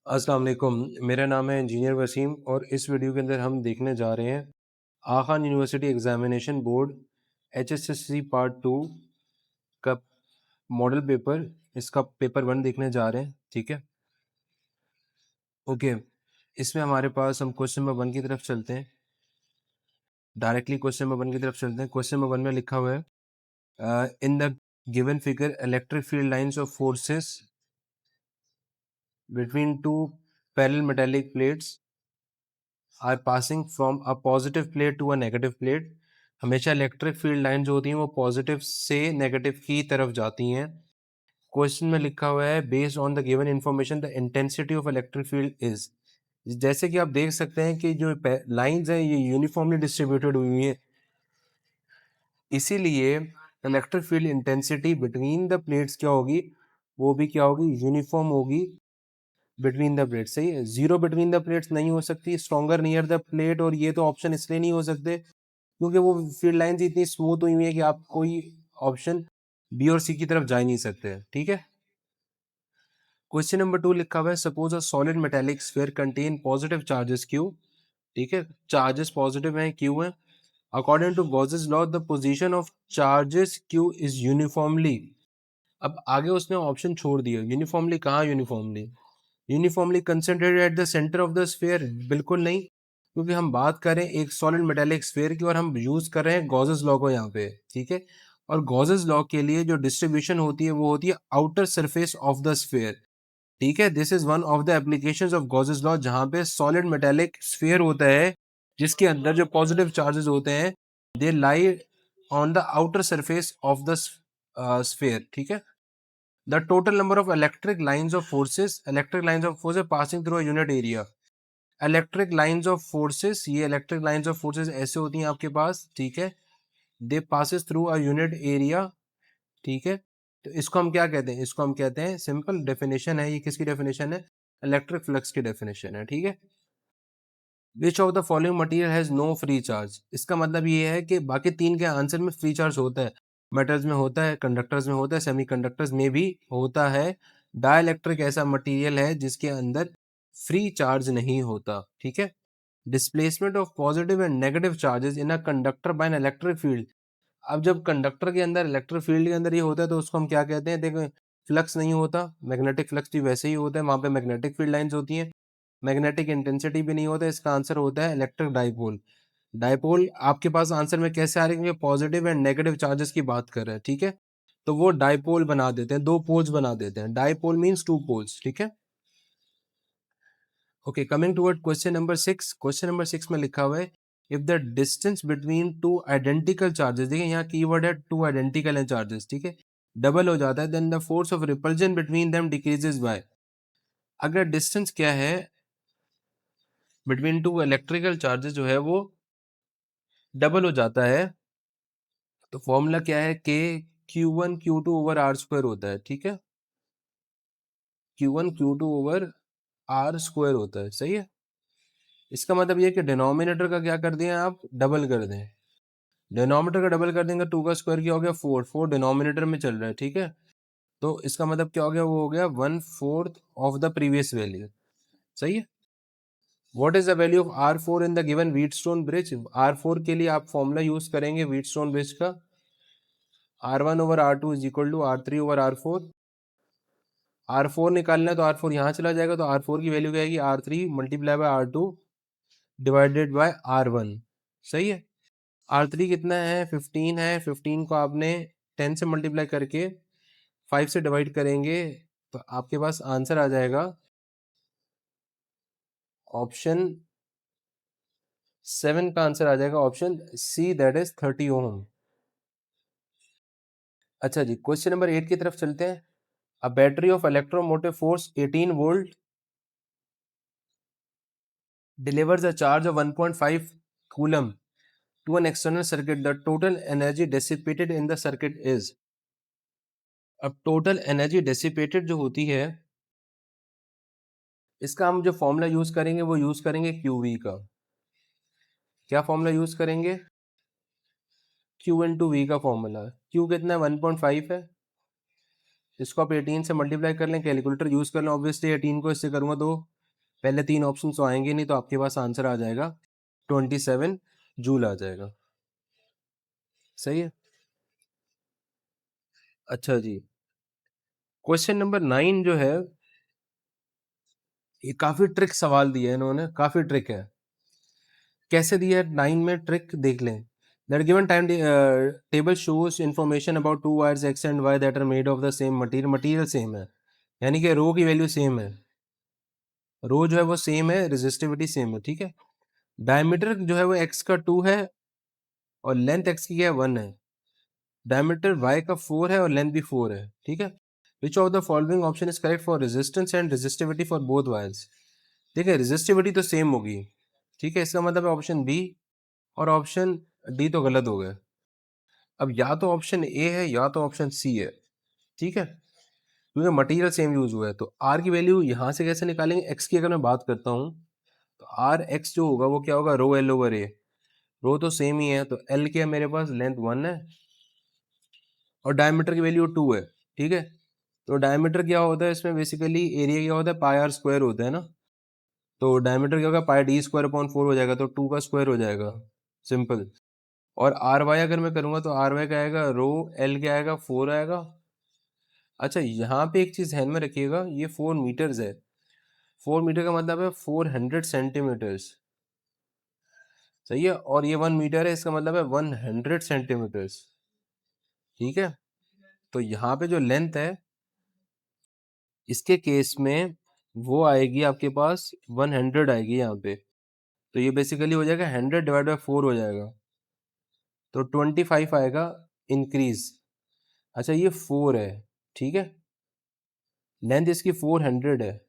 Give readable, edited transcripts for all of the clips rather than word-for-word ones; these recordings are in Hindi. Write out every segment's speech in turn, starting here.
अस्सलाम वालेकुम। मेरा नाम है इंजीनियर वसीम और इस वीडियो के अंदर हम देखने जा रहे हैं Aga Khan university examination board HSSC part 2 का मॉडल पेपर। इसका पेपर 1 देखने जा रहे हैं, ठीक है। ओके, इसमें हमारे पास हम क्वेश्चन नंबर 1 की तरफ चलते हैं। डायरेक्टली क्वेश्चन नंबर 1 की तरफ चलते हैं। क्वेश्चन नंबर 1 में लिखा हुआ है in the given figure electric field lines of forces between two parallel metallic plates are passing from a positive plate to a negative plate. हमेशा इलेक्ट्रिक फील्ड लाइन जो होती हैं वो पॉजिटिव से नेगेटिव की तरफ जाती हैं। क्वेश्चन में लिखा हुआ है based on the given information the intensity of electric field is. जैसे कि आप देख सकते हैं कि जो लाइंस हैं ये यूनिफॉर्मली डिस्ट्रीब्यूटेड हुई हैं, इसीलिए electric field intensity between the plates क्या होगी, वो भी क्या होगी, यूनिफॉर्म होगी बिटवीन द प्लेट्स। सही है, जीरो बिटवीन द प्लेट्स नहीं हो सकती, स्ट्रॉन्गर नियर द प्लेट, और ये तो ऑप्शन इसलिए नहीं हो सकते क्योंकि वो फील्ड लाइंस इतनी स्मूथ हुई हुई है कि आप कोई ऑप्शन बी और सी की तरफ जा ही नहीं सकते। ठीक है। क्वेश्चन नंबर 2 लिखा हुआ है suppose a solid metallic sphere contain positive charges Q. ठीक है, चार्जेस पॉजिटिव हैं, क्यू है। According to Gauss's law the position of charges Q is uniformly. अब आगे उसने ऑप्शन छोड़ दिया, यूनिफॉर्मली कहाँ, uniformly concentrated at the centre of the sphere, बिल्कुल नहीं, क्योंकि हम बात करें एक सॉलिड मेटालिक स्फीयर की और हम यूज कर रहे हैं गॉसेस लॉ को यहाँ पे। ठीक है, और गॉसेस लॉ के लिए जो डिस्ट्रीब्यूशन होती है वो होती है outer surface of the sphere. ठीक है, this is one of the applications of Gauss's law, जहाँ पे सॉलिड मेटालिक स्फीयर होता है जिसके अंदर जो पॉजिटिव चार्जेस होते हैं they lie on the outer surface of the sphere. ठीक है, the total number of electric lines of forces passing through a unit area। Electric lines of forces, ये इलेक्ट्रिक लाइंस ऑफ फोर्सेस ऐसे होती हैं आपके पास। ठीक है, they passes through a unit area. ठीक है, तो इसको हम क्या कहते हैं, इसको हम कहते हैं, सिंपल डेफिनेशन है, ये किसकी डेफिनेशन है, इलेक्ट्रिक फ्लक्स की डेफिनेशन है। ठीक है, which of the following material has no free charge. इसका मतलब ये है कि बाकी तीन के आंसर में फ्री चार्ज होता है, मेटल्स में होता है, कंडक्टर्स में होता है, सेमीकंडक्टर्स में भी होता है। डाइलेक्ट्रिक ऐसा मटेरियल है जिसके अंदर फ्री चार्ज नहीं होता। ठीक है, displacement of positive and negative charges in a conductor by an electric field. अब जब कंडक्टर के अंदर, इलेक्ट्रिक फील्ड के अंदर ये होता है तो उसको हम क्या कहते हैं, देखो फ्लक्स नहीं होता, मैग्नेटिक फ्लक्स भी वैसे ही होता है, वहां पे मैग्नेटिक फील्ड लाइंस होती हैं, मैग्नेटिक इंटेंसिटी भी नहीं होता। इसका आंसर होता है इलेक्ट्रिक डाइपोल। डाइपोल आपके पास आंसर में कैसे आ रही है, क्योंकि पॉजिटिव एंड नेगेटिव चार्जेस की बात कर रहे हैं। ठीक है, तो वो डाइपोल बना देते हैं, दो पोल्स बना देते हैं, डाइपोल मींस टू पोल्स। ठीक है, okay, coming toward question number 6। Question number 6 में लिखा हुआ है if the distance between two identical charges, देखिए यहाँ कीवर्ड है टू आइडेंटिकल एंड चार्जेस, ठीक है, डबल हो जाता है, then the force of repulsion between them decreases by. अगर डिस्टेंस क्या है बिटवीन टू इलेक्ट्रिकल चार्जेस जो है वो डबल हो जाता है, तो फॉर्मूला क्या है, के Q1 Q2 over are square होता है। ठीक है, Q1 Q2 over are square होता है। सही है, इसका मतलब ये कि डिनोमिनेटर का क्या कर दें आप, डबल कर दें। डिनोमिनेटर का डबल कर देंगे, टू का स्क्वायर क्या हो गया, फोर, फोर डिनोमिनेटर में चल रहा है। ठीक है, तो इसका मतलब क्या हो गया, वो हो गया 1/4 ऑफ द प्रीवियस वैल्यू। सही है, what is the value of R4 in the given Wheatstone bridge. R4 के लिए आप फॉर्मूला यूज करेंगे व्हीटस्टोन ब्रिज का, R1 over R2 is equal to R3 over R4। R4 निकालना है तो R4 यहाँ चला जाएगा, तो R4 की वैल्यू क्या आएगी, R3 multiply by R2 divided by R1। सही है, R3 कितना है, 15 है, 15 को आपने 10 से मल्टीप्लाई करके 5 से डिवाइड करेंगे तो आपके पास आंसर आ जाएगा ऑप्शन 7 का आंसर आ जाएगा ऑप्शन सी, दैट इज 30 ओम। अच्छा जी, क्वेश्चन नंबर 8 की तरफ चलते हैं। A battery of electromotive force 18 volt delivers a charge of 1.5 coulomb to an external circuit, the total energy dissipated in the circuit is। अब टोटल एनर्जी डिसिपेटेड जो होती है, इसका हम जो फॉर्मूला यूज करेंगे वो यूज करेंगे QV का। क्या फॉर्मूला यूज करेंगे, Q/V का फॉर्मूला। Q कितना है, 1.5 है, इसको आप 18 से मल्टीप्लाई कर लें, कैलकुलेटर यूज कर लें, ऑब्वियसली 18 को इससे करूंगा तो पहले 3 ऑप्शन तो आएंगे नहीं, तो आपके पास आंसर आ जाएगा 27 जूल आ जाएगा। सही है। अच्छा जी, क्वेश्चन नंबर 9 जो है, ये काफी ट्रिक सवाल दिया है इन्होंने, काफी ट्रिक है। कैसे दिया है 9 में, ट्रिक देख लें। That given time table shows information about two wires X and Y that are made of the same material, material same है, यानी कि रो की वैल्यू सेम है, रो जो है वो सेम है, रेजिस्टिविटी सेम है, ठीक है। डायमीटर जो है वो एक्स का 2 है और लेंथ एक्स की क्या है 1 है। डायमीटर वाई का 4 है और लेंथ भी 4 है, ठीक है। Which of the following option is correct for resistance and resistivity for both wires. देखिए रेजिस्टिविटी तो सेम होगी, ठीक है, इसका मतलब है ऑप्शन बी, और ऑप्शन डी तो गलत हो गया। अब या तो ऑप्शन ए है या तो ऑप्शन सी है, ठीक है, क्योंकि मटेरियल सेम यूज हुआ है। तो आर की वैल्यू यहां से कैसे निकालेंगे, एक्स की अगर मैं बात करता हूं तो आर एक्स जो होगा वो क्या होगा, रो एल ओवर ए। रो तो सेम ही है, तो एल के मेरे पास लेंथ 1 है और डायमीटर की वैल्यू 2 है, ठीक है। तो डायमीटर क्या होता है इसमें, बेसिकली एरिया क्या होता है, पाई आर स्क्वायर होता है ना। तो डायमीटर क्या होगा, पाई डी स्क्वायर अपॉन 4 हो जाएगा, तो 2 का स्क्वायर हो जाएगा, सिंपल। और आर वाई अगर मैं करूंगा तो आर वाई का आएगा रो एल क्या आएगा 4 आएगा। अच्छा यहाँ पे एक चीज ध्यान में रखिएगा, ये 4 मीटर्स है, 4 मीटर का मतलब है 400 सेंटीमीटर्स, सही है। और ये 1 मीटर है, इसका मतलब है 100 सेंटीमीटर्स, ठीक है। तो यहाँ पे जो लेंथ है इसके केस में वो आएगी आपके पास 100 आएगी यहाँ पे। तो ये बेसिकली हो जाएगा 100/4 हो जाएगा, तो 25 आएगा इंक्रीज। अच्छा ये 4 है, ठीक है, लेंथ इसकी 400 है,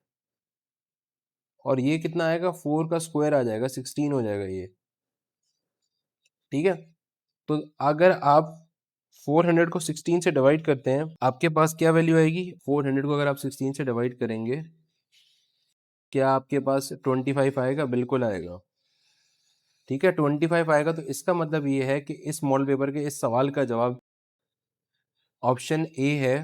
और ये कितना आएगा, 4 का स्क्वायर आ जाएगा, 16 हो जाएगा ये, ठीक है। तो अगर आप 400 को 16 से डिवाइड करते हैं, आपके पास क्या वैल्यू आएगी, 400 को अगर आप 16 से डिवाइड करेंगे, क्या आपके पास 25 आएगा, बिल्कुल आएगा, ठीक है। 25 आएगा, तो इसका मतलब ये है कि इस मॉडल पेपर के इस सवाल का जवाब ऑप्शन ए है।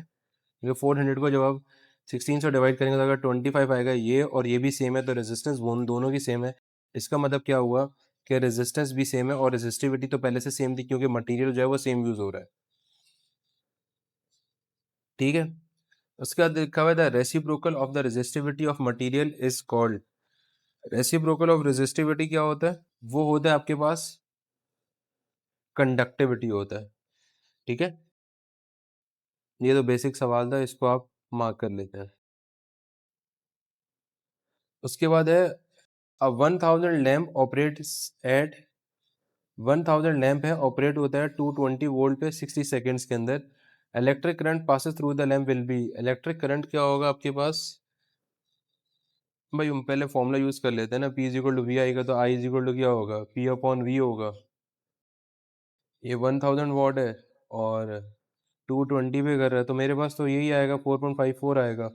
क्योंकि 400 को जब आप 16 से डिवाइड करेंगे तो अगर 25 आएगा, ये और ये भी सेम है, तो रेजिस्टेंस दोनों की सेम है। इसका मतलब क्या हुआ कि रेजिस्टेंस भी सेम है और रेजिस्टिविटी तो पहले से सेम थी, क्योंकि मटेरियल जो है वो सेम यूज हो रहा है, ठीक है। उसके बाद लिखा हुआ है the reciprocal of the resistivity of material is called. Reciprocal of resistivity क्या होता है, वो होता है आपके पास कंडक्टिविटी होता है, ठीक है। ये तो बेसिक सवाल था, इसको आप मार्क कर लेते हैं। उसके बाद है अ 1000 लैम्प ऑपरेट्स एट 1000 लैम्प है, ऑपरेट होता है 220 वोल्ट पे 60 सेकेंड्स के अंदर। Electric current passes through the lamp will be. Electric current क्या होगा आपके पास, भाई हम पहले फॉर्मूला यूज कर लेते हैं ना, P is equal to V I का, तो I इज इक्वल टू क्या होगा, P अपॉन वी होगा। ये 1000 वॉट है और 220 पे कर रहा है, तो मेरे पास तो यही आएगा 4.54 आएगा।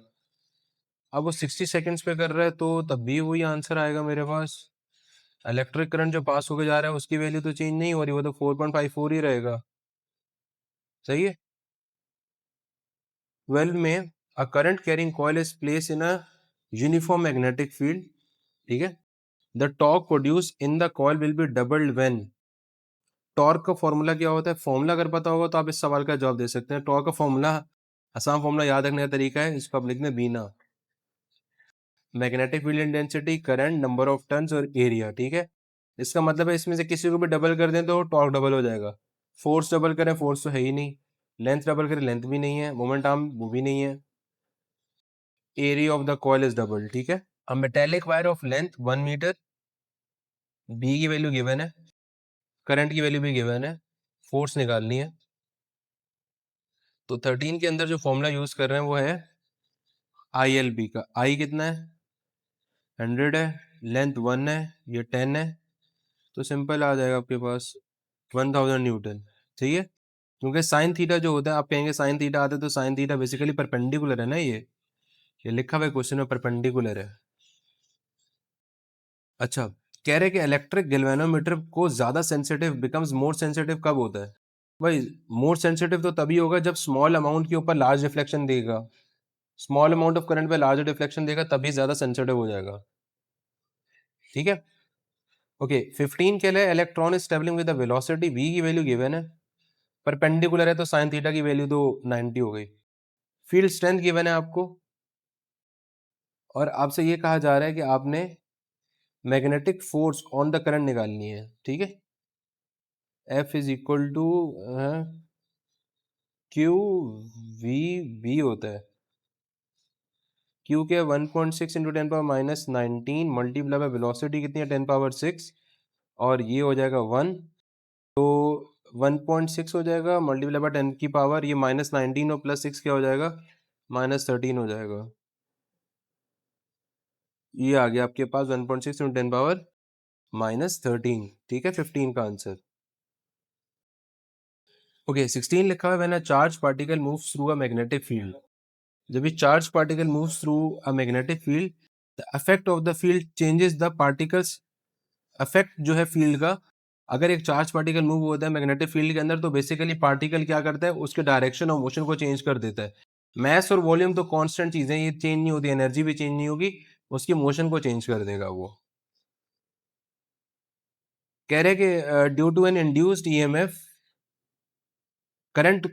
अब वो 60 सेकेंड्स पे कर रहा है, तो तब भी वही आंसर आएगा मेरे पास। इलेक्ट्रिक करंट जो पास होके जा रहा है उसकी वैल्यू तो चेंज नहीं हो रही, वो तो 4.54 ही रहेगा, सही है। 12 में a current carrying coil is place in a uniform magnetic field, ठीक है। The torque produce in the coil will be doubled when. Torque का फॉर्मूला क्या होता है, फॉर्मूला अगर पता होगा तो आप इस सवाल का जवाब दे सकते हैं। टॉर्क का फॉर्मूला, आसान फॉर्मूला याद रखने का तरीका है, इसको आप लिख दें बीना, magnetic field intensity, current, number of turns और एरिया, ठीक है। इसका मतलब है इसमें से किसी को भी डबल कर दें तो टॉर्क डबल हो जाएगा। फोर्स डबल करें, फोर्स तो है ही नहीं। लेंथ डबल करें, लेंथ भी नहीं है। मोमेंट आर्म वो भी नहीं है। Area of the coil is double, ठीक है। A metallic wire of length 1 metre, B की वैल्यू गिवन है, करंट की वैल्यू भी गिवन है, फोर्स निकालनी है। तो 13 के अंदर जो फॉर्मूला यूज कर रहे हैं वो है आई एल बी का। आई कितना है, 100 है, लेंथ 1 है, ये 10 है, तो सिंपल आ जाएगा आपके पास 1000 न्यूटन, सही है। क्योंकि साइन थीटा जो होता है, आप कहेंगे साइन थीटा आता है, तो साइन थीटा बेसिकली परपेंडिकुलर है ना, ये लिखा हुआ है क्वेश्चन में, परपेंडिकुलर है। अच्छा, कह रहे कि इलेक्ट्रिक गैल्वेनोमीटर को ज्यादा सेंसिटिव बिकम्स मोर सेंसिटिव कब होता है। भाई मोर सेंसिटिव तो तभी होगा जब स्मॉल अमाउंट के ऊपर लार्ज रिफ्लेक्शन देगा, स्मॉल अमाउंट ऑफ करंट पे लार्ज रिफ्लेक्शन देगा, तभी ज्यादा सेंसिटिव हो जाएगा। ठीक है। ओके 15 के लिए electron is travelling with the velocity v की वैल्यू गिवन है, परपेंडिकुलर है तो साइन थीटा की वैल्यू तो 90 हो गई। फील्ड स्ट्रेंथ गिवन है आपको, और आपसे ये कहा जा रहा है कि आपने magnetic force on the current निकालनी है। ठीक है, F is equal to Q V B होता है, क्यू के 1.6 इंटू 10⁻⁻19 मल्टीप्लाई बाय वेलोसिटी कितनी है 10⁻6, और ये हो जाएगा 1, तो 1.6 हो जाएगा मल्टीप्लाई बाय 10 की पावर, ये -19 और +6 क्या हो जाएगा, -13 हो जाएगा। ये आ गया आपके पास 1.6 इंटू 10⁻13। ठीक है, 15 का आंसर। ओके 16 लिखा हुआ है, when a charge particle moves through a magnetic field, जब ये charge particle moves through a magnetic field, the effect of the field changes the particles. Effect जो है फील्ड का, अगर एक चार्ज पार्टिकल मूव होता है मैग्नेटिक फील्ड के अंदर, तो बेसिकली पार्टिकल क्या करता है, उसके डायरेक्शन और मोशन को चेंज कर देता है। मैस और वॉल्यूम तो कांस्टेंट चीजें, ये चेंज नहीं होती, एनर्जी भी चेंज नहीं होगी, उसकी मोशन को चेंज कर देगा वो। कह रहे कि due to an induced EMF current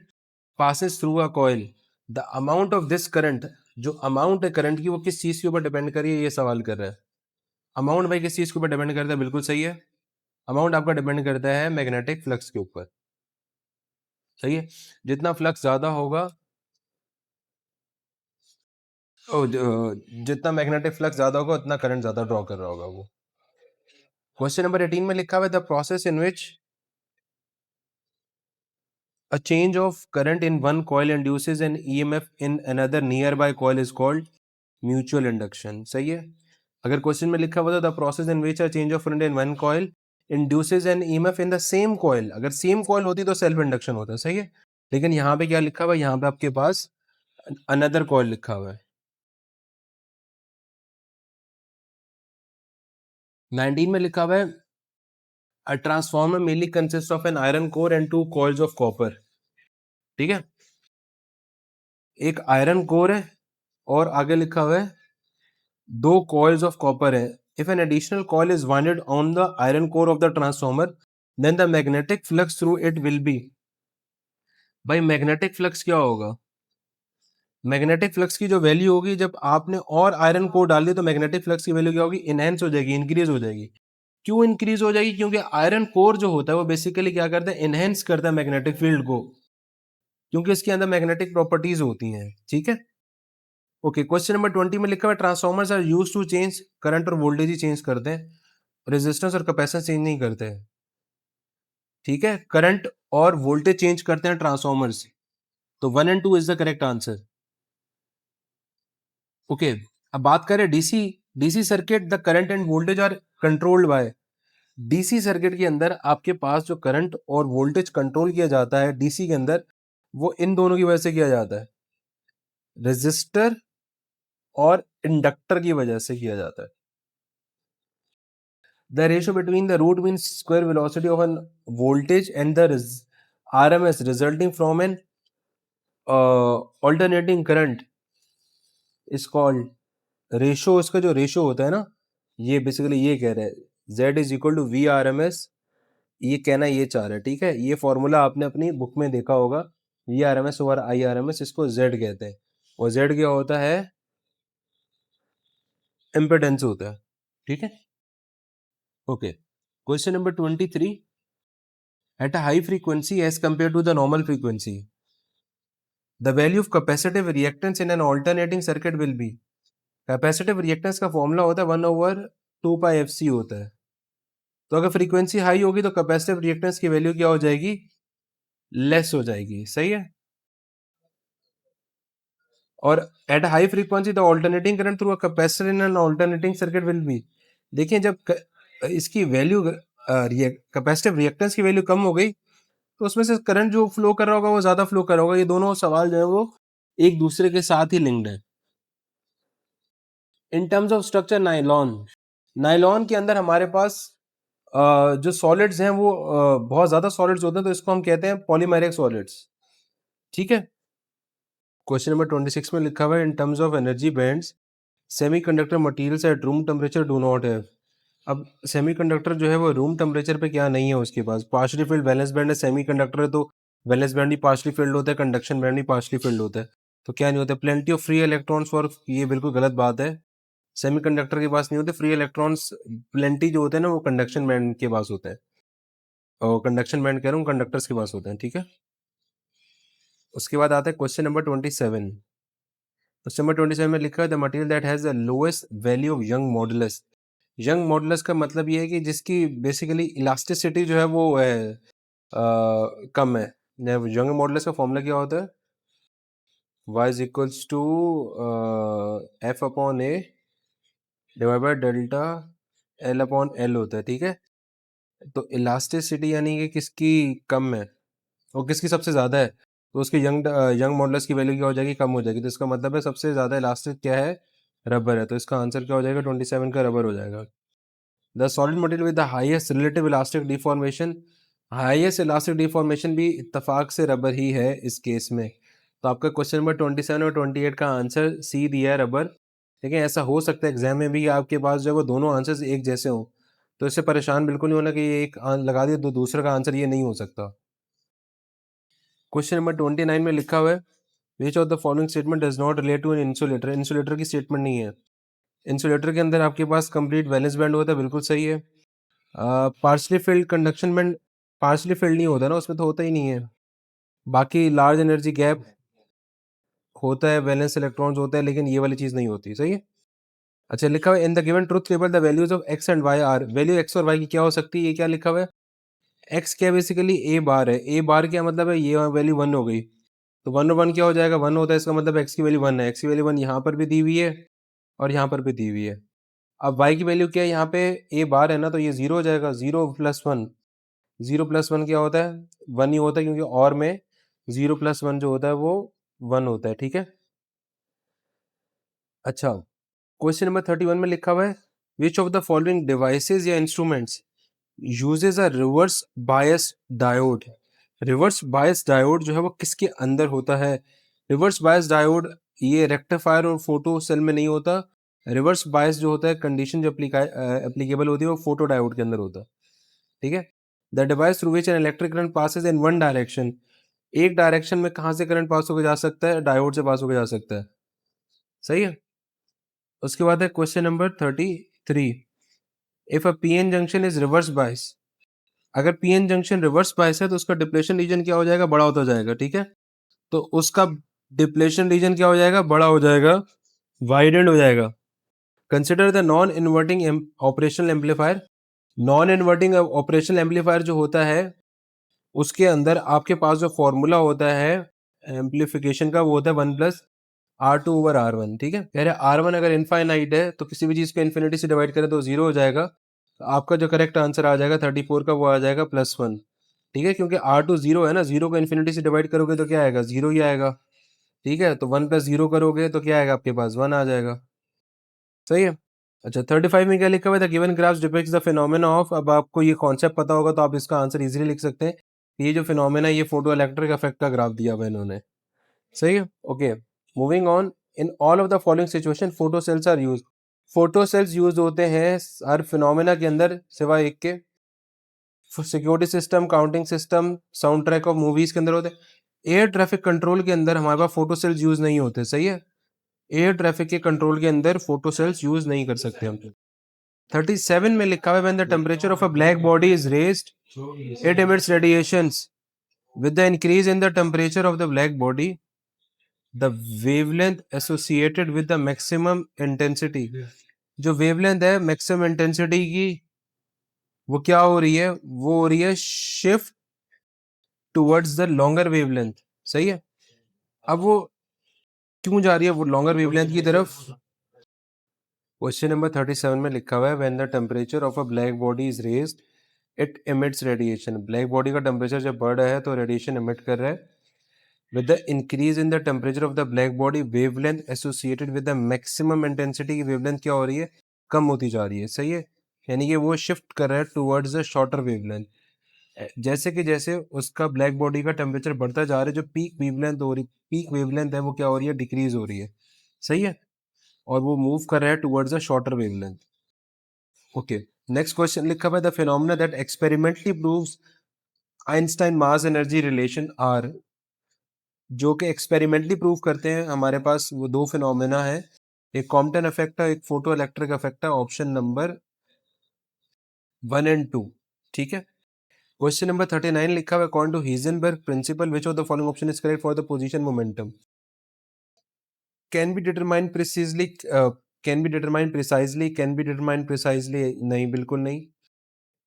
passes through a coil, the amount of this current, जो अमाउंट है करंट की वो किस चीज के ऊपर डिपेंड कर रही है, ये सवाल कर रहा है। अमाउंट भाई किस चीज के ऊपर डिपेंड करता है, बिल्कुल सही है, अमाउंट आपका डिपेंड करता है मैग्नेटिक फ्लक्स के ऊपर। सही है, जितना फ्लक्स ज्यादा होगा, जितना मैग्नेटिक फ्लक्स ज्यादा होगा उतना करंट ज्यादा ड्रॉ कर रहा होगा वो। क्वेश्चन नंबर 18 में लिखा हुआ है, the process in which a change of current in one coil induces an EMF in another nearby coil is called mutual induction। सही है। अगर क्वेश्चन में लिखा हुआ था the process in which a change of current in one coil induces an EMF in the same coil, अगर सेम कॉइल होती तो सेल्फ इंडक्शन होता। सही है, लेकिन यहाँ पे क्या लिखा हुआ है, यहाँ पे आपके पास अनदर कॉइल लिखा हुआ है। 19 में लिखा हुआ है, a transformer mainly consist of an iron core and two coils of copper. ठीक है, एक आयरन कोर है और आगे लिखा हुआ है दो कॉइल्स ऑफ कॉपर है। If an additional coil is winded on the iron core of the transformer, then the magnetic flux through it will be. भाई मैग्नेटिक फ्लक्स क्या होगा, मैग्नेटिक फ्लक्स की जो वैल्यू होगी जब आपने और आयरन कोर डाल दी, तो मैग्नेटिक फ्लक्स की वैल्यू क्या होगी, इनहेंस हो जाएगी, इंक्रीज हो जाएगी। क्यों इंक्रीज हो जाएगी, क्योंकि आयरन कोर जो होता है वो बेसिकली क्या करता है, इनहेंस करता है मैग्नेटिक फील्ड को, क्योंकि इसके अंदर मैग्नेटिक प्रॉपर्टीज होती हैं। ठीक है, ओके क्वेश्चन नंबर 20 में लिखा हुआ है, transformers are used to change current और वोल्टेज ही चेंज करते हैं, रेजिस्टेंस और कैपेसिटेंस चेंज नहीं करते हैं। ठीक है, करंट और वोल्टेज चेंज करते हैं ट्रांसफॉर्मर्स, तो 1 and 2 is the correct answer. Okay, अब बात करें DC, DC circuit the current and voltage are controlled by. DC circuit के अंदर आपके पास जो करंट और वोल्टेज कंट्रोल किया जाता है डीसी के अंदर, वो इन दोनों की वजह से किया जाता है, रेजिस्टर और इंडक्टर की वजह से किया जाता है। The ratio between the root mean square velocity of an voltage and the RMS resulting from an alternating current is called ratio. इसका जो रेशो होता है ना, ये बेसिकली ये कह रहा है Z is equal to V R M S, ये कहना ये चाह रहा है। ठीक है, ये फॉर्मूला आपने अपनी बुक में देखा होगा, V R M S over I R M S, इसको Z कहते हैं, और Z क्या होता है, इम्पिडेंस होता है। ठीक है, okay question number 23, at a high frequency as compare to the normal frequency, the value of capacitive reactance in an alternating circuit will be. Capacitive reactance का फॉर्मूला होता है 1/2πfc होता है, तो अगर फ्रीक्वेंसी हाई होगी तो कैपेसिटिव रिएक्टेंस की वैल्यू क्या हो जाएगी, लेस हो जाएगी। सही है, और at high frequency the alternating current through a capacitor in an alternating circuit will B. देखिए जब इसकी वैल्यू कैपेसिटिव रिएक्टेंस की वैल्यू कम हो गई, तो उसमें से करंट जो फ्लो कर रहा होगा वो ज्यादा फ्लो कर रहा होगा। ये दोनों सवाल जो है वो एक दूसरे के साथ ही लिंक्ड है। In terms of structure, nylon, nylon के अंदर हमारे पास जो सॉलिड्स हैं वो बहुत ज्यादा सॉलिड्स होते हैं, तो इसको हम कहते हैं पॉलीमेरिक सॉलिड्स। ठीक है, क्वेश्चन नंबर 26 में लिखा हुआ है, in terms of energy bands semiconductor materials at room temperature do not have. अब सेमीकंडक्टर जो है वो रूम टेम्परेचर पे क्या नहीं है उसके पास, पार्शियली फिल्ड वैलेंस बैंड है, सेमीकंडक्टर है तो वैलेंस बैंड भी पार्शियली फिल्ड होता है, कंडक्शन बैंड भी पार्शियली फिल्ड होता है, तो क्या नहीं होता, plenty of free electrons for, ये बिल्कुल गलत बात है, सेमीकंडक्टर के पास नहीं होते फ्री इलेक्ट्रॉन्स, प्लेंटी जो होते हैं ना वो कंडक्शन बैंड के पास होते हैं, और कंडक्शन बैंड कह रहा हूँ कंडक्टर्स के पास होते हैं, ठीक है। उसके बाद आता है क्वेश्चन नंबर 27। क्वेश्चन नंबर 27 में लिखा है the material that has the lowest value of young modulus. Young modulus का मतलब ये है कि जिसकी बेसिकली इलास्टिसिटी जो है वो कम है। यंग मॉडुलस का फॉर्मूला क्या होता है, y is equals to F upon A divide by delta L upon L होता है, ठीक है। तो इलास्टिसिटी यानी कि किसकी कम है और किसकी सबसे ज़्यादा है, तो उसके यंग मॉडुलस की वैल्यू क्या हो जाएगी, कम हो जाएगी, तो इसका मतलब है सबसे ज़्यादा इलास्टिक क्या है, रबर है, तो इसका आंसर क्या हो जाएगा 27 का रबर हो जाएगा। The solid material with the highest relative elastic deformation, highest elastic deformation भी इत्तेफाक से रबर ही है इस केस में, तो आपका क्वेश्चन नंबर 27 और 28 का आंसर सी दिया है रबर। लेकिन ऐसा हो सकता है एग्जाम में भी आपके पास जो है वो दोनों आंसर्स एक जैसे हों, तो इससे परेशान बिल्कुल नहीं होना कि ये एक लगा दिया तो दूसरे का आंसर ये नहीं हो सकता। क्वेश्चन नंबर 29 में लिखा हुआ है which of the following statement does not relate to an insulator, insulator की स्टेटमेंट नहीं है। इंसुलेटर के अंदर आपके पास कंप्लीट वैलेंस बैंड होता है, बिल्कुल सही है। Partially field conduction band partially field नहीं होता ना, उसमें तो होता ही नहीं है। बाकी लार्ज एनर्जी गैप होता है, वैलेंस इलेक्ट्रॉन्स होता है, लेकिन ये वाली चीज़ नहीं होती, सही है। अच्छा लिखा हुआ है in the given truth table the values of x and y are, value x और वाई की क्या हो सकती है, ये क्या लिखा हुआ है, एक्स क्या बेसिकली ए बार है, ए बार क्या मतलब है, ये वैल्यू 1 हो गई, तो 1 और 1 क्या हो जाएगा, 1 होता है, इसका मतलब एक्स की वैल्यू 1 है, एक्स की वैल्यू 1 यहाँ पर भी दी हुई है और यहाँ पर भी दी हुई है। अब y की वैल्यू क्या है, यहाँ पे a बार है ना, तो ये 0 हो जाएगा, 0 प्लस 1, 0 प्लस 1 क्या होता है, 1 ही होता है, क्योंकि और में 0 प्लस 1 जो होता है वो 1 होता है, ठीक है। अच्छा क्वेश्चन नंबर 31 में लिखा हुआ है which of the following devices या instruments uses a reverse bias diode, reverse bias diode जो है वो किसके अंदर होता है, रिवर्स बायस डायोड ये रेक्टिफायर और फोटो सेल में नहीं होता, रिवर्स बायस जो होता है कंडीशन जो एप्लीकेबल होती है वो फोटो डायोड के अंदर होता है, ठीक है। The device through which an electric current passes in one direction, एक डायरेक्शन में कहाँ से करंट पास होकर जा सकता है, डायोड से पास होकर जा सकता है, सही है। उसके बाद है question number 33, if a PN junction is reverse bias, अगर पीएन जंक्शन रिवर्स बायस है तो उसका डिप्लेशन रीजन क्या हो जाएगा, बड़ा होता जाएगा, ठीक है। तो उसका डिप्लेशन रीजन क्या हो जाएगा, बड़ा हो जाएगा, वाइडेंड हो जाएगा। Consider the non inverting operational amplifier, non inverting operational amplifier जो होता है उसके अंदर आपके पास जो फॉर्मूला होता है एम्पलीफिकेशन का वो होता है 1+R2/R1, ठीक है। कह रहे R1 अगर इनफाइनाइट है तो किसी भी चीज़ को इन्फिनिटी से डिवाइड करें तो 0 हो जाएगा, तो आपका जो करेक्ट आंसर आ जाएगा 34 का वो आ जाएगा +1, ठीक है, क्योंकि R2 0 है ना, 0 को इन्फिनिटी से डिवाइड करोगे तो क्या आएगा, 0 ही आएगा, ठीक है। तो 1+0 करोगे तो क्या आएगा आपके पास, 1 आ जाएगा, सही है। अच्छा 35 में क्या लिखा हुआ है, the given graphs depicts the phenomena of, अब आपको ये कॉन्सेप्ट पता होगा तो आप इसका आंसर इजीली लिख सकते हैं, ये जो फिनोमेना ये फोटो इलेक्ट्रिक इफेक्ट का ग्राफ दिया हुआ है इन्होंने, सही है। Okay moving on, in all of the following situation photo cells are use, photo cells use होते हैं हर फिनोमेना के अंदर सिवाय एक के, security system, counting system, sound track of movies के अंदर होते हैं। एयर ट्रैफिक कंट्रोल के अंदर हमारे पास फोटो सेल्स यूज नहीं होते, सही है। एयर ट्रैफिक के कंट्रोल के अंदर फोटो सेल्स यूज नहीं कर सकते हम। 37 में लिखा हुआ है when the temperature of a black body is raised it emits radiations, with the increase in the temperature of the black body the wavelength associated with the maximum intensity, जो वेवलेंथ है मैक्सिमम इंटेंसिटी की वो क्या हो रही है, वो हो रही है shift towards the longer wavelength, सही है। अब वो क्यों जा रही है वो लॉन्गर वेवलेंथ की तरफ, क्वेश्चन नंबर 37 में लिखा हुआ है when the temperature of a black body is raised it emits radiation, black body का टेम्परेचर जब बढ़ रहा है तो रेडिएशन एमिट कर रहा है, with the increase in the temperature of the black body wavelength associated with the maximum intensity की वेवलेंथ क्या हो रही है, कम होती जा रही है, सही है। यानी कि वो शिफ्ट कर रहा है टुवर्ड्स द शॉर्टर वेवलेंथ, जैसे कि जैसे उसका ब्लैक बॉडी का टेम्परेचर बढ़ता जा रहा है, जो पीक वेवलेंथ है वो क्या हो रही है, डिक्रीज हो रही है, सही है, और वो मूव कर रहा है towards the shorter wavelength, okay. Next question लिखा हुआ है the phenomena that experimentally proves Einstein mass energy relation are, जो कि एक्सपेरिमेंटली प्रूव करते हैं हमारे पास वो दो फिनोमेना है, एक कॉम्पटन इफेक्ट है, एक फोटो इलेक्ट्रिक इफेक्ट है, ऑप्शन नंबर 1 एंड 2। ठीक है। क्वेश्चन नंबर 39 लिखा हुआ है according to Heisenberg principle which of the following option is correct for the position momentum, can be determine precisely, can be determine precisely, can be determine precisely, नहीं बिल्कुल नहीं।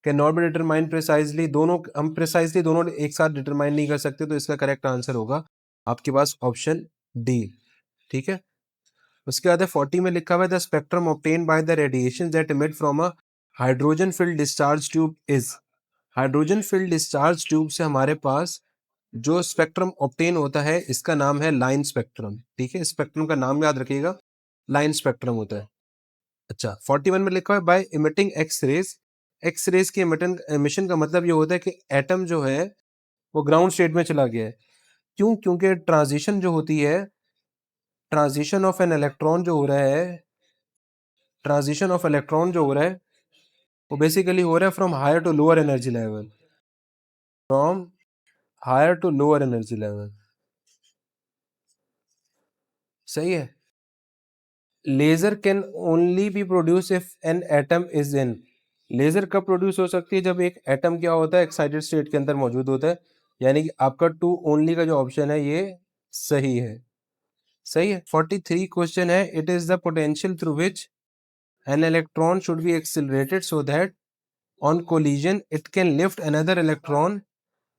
Can not be determine precisely, दोनों हम प्रिसाइजली दोनों एक साथ डिटरमाइन नहीं कर सकते, तो इसका करेक्ट आंसर होगा आपके पास ऑप्शन डी। ठीक है। उसके बाद 40 में लिखा हुआ है the spectrum obtain by the radiation that emit from a hydrogen field discharge tube is, hydrogen field discharge tube से हमारे पास जो स्पेक्ट्रम ऑब्टेन होता है इसका नाम है लाइन स्पेक्ट्रम। ठीक है, स्पेक्ट्रम का नाम याद रखिएगा, लाइन स्पेक्ट्रम होता है। अच्छा, 41 में लिखा है by emitting X rays, X rays के एमिशन का मतलब ये होता है कि एटम जो है वो ग्राउंड स्टेट में चला गया है। क्यों? क्योंकि ट्रांजिशन जो होती है, ट्रांजिशन ऑफ एन इलेक्ट्रॉन जो हो रहा है, ट्रांजिशन ऑफ इलेक्ट्रॉन जो हो रहा है वो बेसिकली हो रहा है from higher to lower energy level, from higher to lower energy level. सही है। Laser can only be produce if an atom is in, laser कब प्रोड्यूस हो सकती है? जब एक एटम क्या होता है, एक्साइटेड स्टेट के अंदर मौजूद होता है। यानी कि आपका टू ओनली का जो ऑप्शन है ये सही है। सही है। 43 क्वेश्चन है it is the potential through which an electron should be accelerated so that on collision it can lift another electron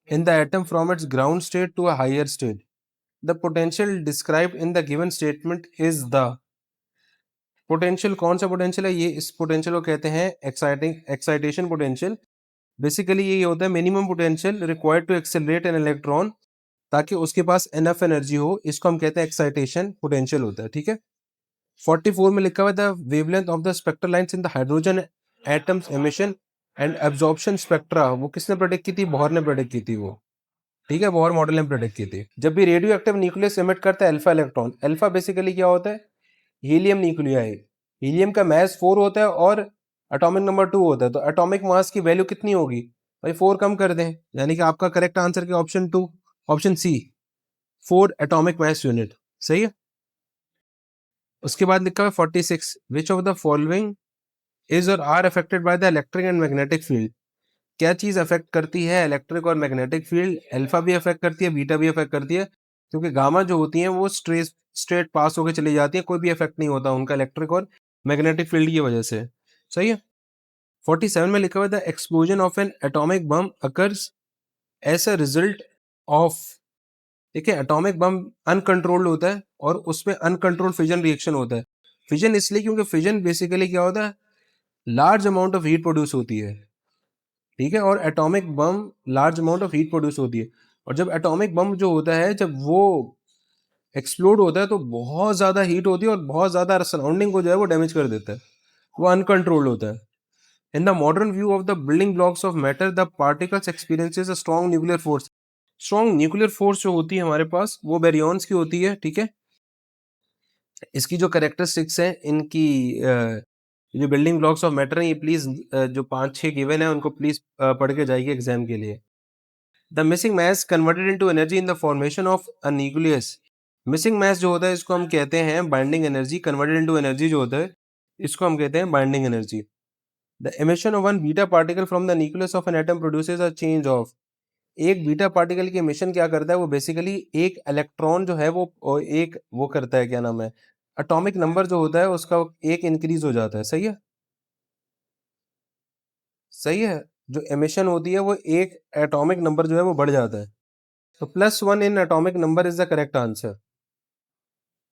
in the atom from its ground state to a higher state. The potential described in the given statement is the, potential कौन सा पोटेंशियल है? ये इस पोटेंशियल को कहते हैं एक्साइटेशन पोटेंशियल। बेसिकली ये होता है minimum potential required to accelerate an electron, ताकि उसके पास एनफ एनर्जी हो, इसको हम कहते हैं एक्साइटेशन पोटेंशियल होता है। ठीक है। 44 में लिखा हुआ है the wavelength of the spectral lines in the hydrogen atoms emission and absorption spectra, वो किसने प्रेडिक्ट की थी? बोहर ने प्रेडिक्ट की थी वो। ठीक है, बोहर मॉडल ने प्रेडिक्ट की थी। जब भी रेडियो एक्टिव न्यूक्लियस एमिट करता है अल्फा इलेक्ट्रॉन, अल्फा बेसिकली क्या होता है? Helium nuclei. हीलियम का मास 4 होता है और एटॉमिक नंबर 2 होता है, तो एटॉमिक मास की वैल्यू कितनी होगी भाई? 4 कम कर दें, यानी कि आपका करेक्ट आंसर क्या? Option 2, option C, 4 atomic mass unit. सही है। उसके बाद लिखा है 46 which of the following is or are affected by the electric and magnetic field, क्या चीज अफेक्ट करती है इलेक्ट्रिक और मैग्नेटिक फील्ड? अल्फा भी अफेक्ट करती है, बीटा भी अफेक्ट करती है, क्योंकि गामा जो होती है वो स्ट्रेट पास होकर चली जाती है, कोई भी इफेक्ट नहीं होता उनका इलेक्ट्रिक और मैग्नेटिक फील्ड की वजह से। सही है। 47 में लिखा हुआ है the explosion of an atomic bomb occurs as a result of, देखिए एटॉमिक बम अनकंट्रोल्ड होता है और उसमें अनकंट्रोल्ड फिजन रिएक्शन होता है। फिजन इसलिए क्योंकि फिजन बेसिकली क्या होता है? Large amount of heat produce होती है। ठीक है। और atomic bomb large amount of heat produce होती है, और जब एटॉमिक बम जो होता है जब वो एक्सप्लोड होता है तो बहुत ज़्यादा हीट होती है और बहुत ज़्यादा सराउंडिंग को जो है वो डैमेज कर देता है, वो अनकंट्रोल्ड होता है। In the modern view of the building blocks of matter the particles experiences a strong nuclear force, strong nuclear force जो होती है हमारे पास वो बैरियॉन्स की होती है। ठीक है। इसकी जो करेक्टरिस्टिक्स है इनकी, जो बिल्डिंग ब्लॉक्स ऑफ मैटर है, ये प्लीज जो 5-6 गिवन है उनको प्लीज पढ़ के जाइए एग्जाम के लिए। The missing mass converted into energy in the formation of a nucleus, missing mass जो होता है इसको हम कहते हैं binding energy, converted into energy जो होता है इसको हम कहते हैं binding energy. The emission of one beta particle from the nucleus of an atom produces a change of, एक बीटा पार्टिकल की एमिशन क्या करता है? वो बेसिकली एक इलेक्ट्रॉन जो है वो एक वो करता है, क्या नाम है, एटॉमिक नंबर जो होता है उसका एक इंक्रीज हो जाता है। सही है। सही है। जो एमिशन होती है वो एक एटॉमिक नंबर जो है वो बढ़ जाता है, तो +1 in atomic number is the correct answer.